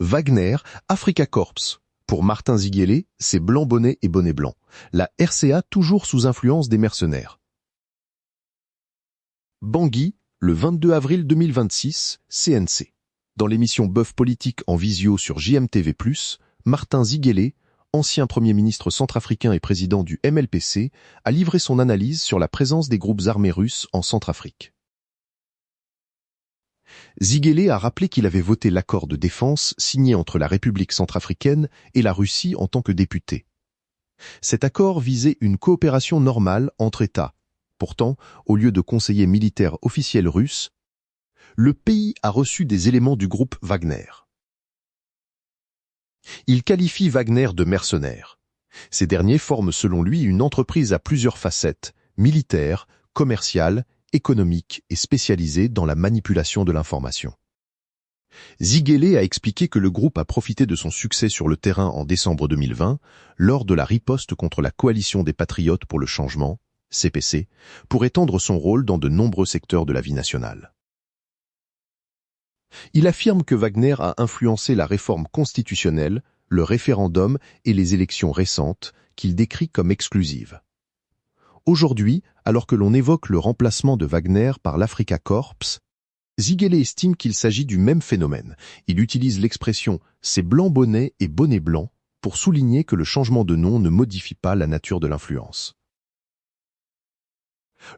Wagner, Africa Corps. Pour Martin Ziguélé, c'est blanc bonnet et bonnet blanc. La RCA toujours sous influence des mercenaires. Bangui, le 22 avril 2026, CNC. Dans l'émission Bœuf politique en visio sur JMTV+, Martin Ziguélé, ancien Premier ministre centrafricain et président du MLPC, a livré son analyse sur la présence des groupes armés russes en Centrafrique. Ziguélé a rappelé qu'il avait voté l'accord de défense signé entre la République centrafricaine et la Russie en tant que député. Cet accord visait une coopération normale entre États. Pourtant, au lieu de conseillers militaires officiels russes, le pays a reçu des éléments du groupe Wagner. Il qualifie Wagner de mercenaires. Ces derniers forment selon lui une entreprise à plusieurs facettes, militaire, commerciale, économique et spécialisée dans la manipulation de l'information. Ziguélé a expliqué que le groupe a profité de son succès sur le terrain en décembre 2020, lors de la riposte contre la coalition des Patriotes pour le changement, CPC, pour étendre son rôle dans de nombreux secteurs de la vie nationale. Il affirme que Wagner a influencé la réforme constitutionnelle, le référendum et les élections récentes, qu'il décrit comme exclusives. Aujourd'hui, alors que l'on évoque le remplacement de Wagner par l'Africa Corps, Ziguélé estime qu'il s'agit du même phénomène. Il utilise l'expression « c'est blanc bonnet et bonnet blanc » pour souligner que le changement de nom ne modifie pas la nature de l'influence.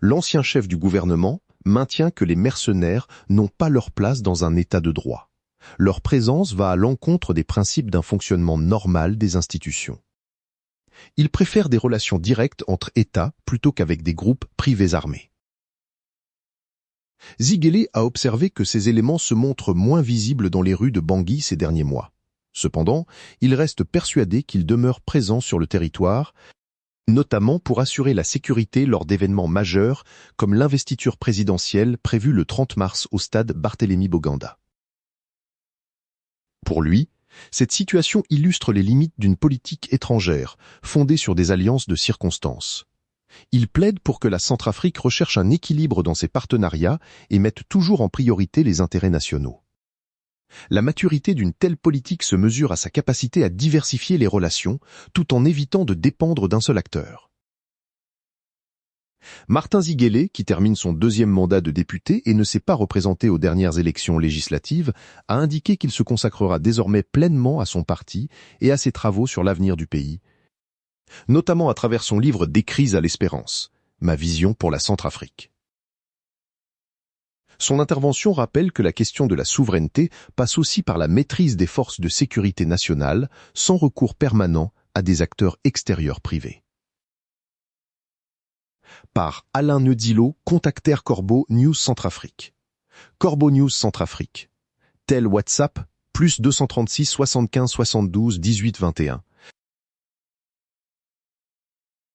L'ancien chef du gouvernement maintient que les mercenaires n'ont pas leur place dans un état de droit. Leur présence va à l'encontre des principes d'un fonctionnement normal des institutions. Il préfère des relations directes entre États plutôt qu'avec des groupes privés armés. Ziguélé a observé que ces éléments se montrent moins visibles dans les rues de Bangui ces derniers mois. Cependant, il reste persuadé qu'ils demeurent présents sur le territoire, notamment pour assurer la sécurité lors d'événements majeurs comme l'investiture présidentielle prévue le 30 mars au stade Barthélemy-Boganda. Pour lui, cette situation illustre les limites d'une politique étrangère, fondée sur des alliances de circonstances. Il plaide pour que la Centrafrique recherche un équilibre dans ses partenariats et mette toujours en priorité les intérêts nationaux. La maturité d'une telle politique se mesure à sa capacité à diversifier les relations, tout en évitant de dépendre d'un seul acteur. Martin Ziguélé, qui termine son deuxième mandat de député et ne s'est pas représenté aux dernières élections législatives, a indiqué qu'il se consacrera désormais pleinement à son parti et à ses travaux sur l'avenir du pays, notamment à travers son livre Des crises à l'espérance, ma vision pour la Centrafrique. Son intervention rappelle que la question de la souveraineté passe aussi par la maîtrise des forces de sécurité nationale, sans recours permanent à des acteurs extérieurs privés. Par Alain Neudilot, contactaire Corbeau News Centrafrique. Corbeau News Centrafrique. Tel WhatsApp, +236 75 72 18 21.